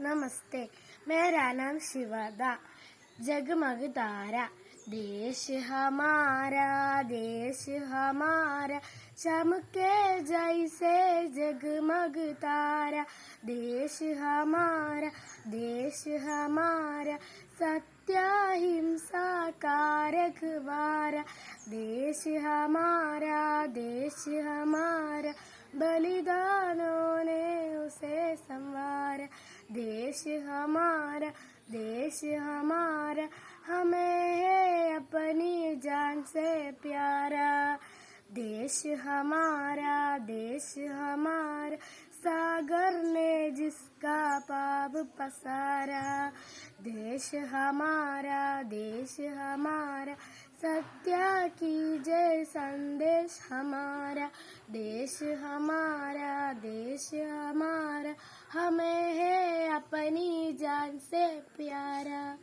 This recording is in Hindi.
नमस्ते। मेरा नाम शिवादा। जगमग तारा, देश हमारा चमके जैसे जगमग तारा। देश हमारा सत्य हिंसा का रखवारा। देश हमारा बलिदानों ने उसे संवारा। देश हमारा हमें है अपनी जान से प्यारा। देश हमारा सागर ने जिसका पाप पसारा। देश हमारा सत्य की जय संदेश हमारा। देश हमारा हमें है अपनी जान से प्यारा।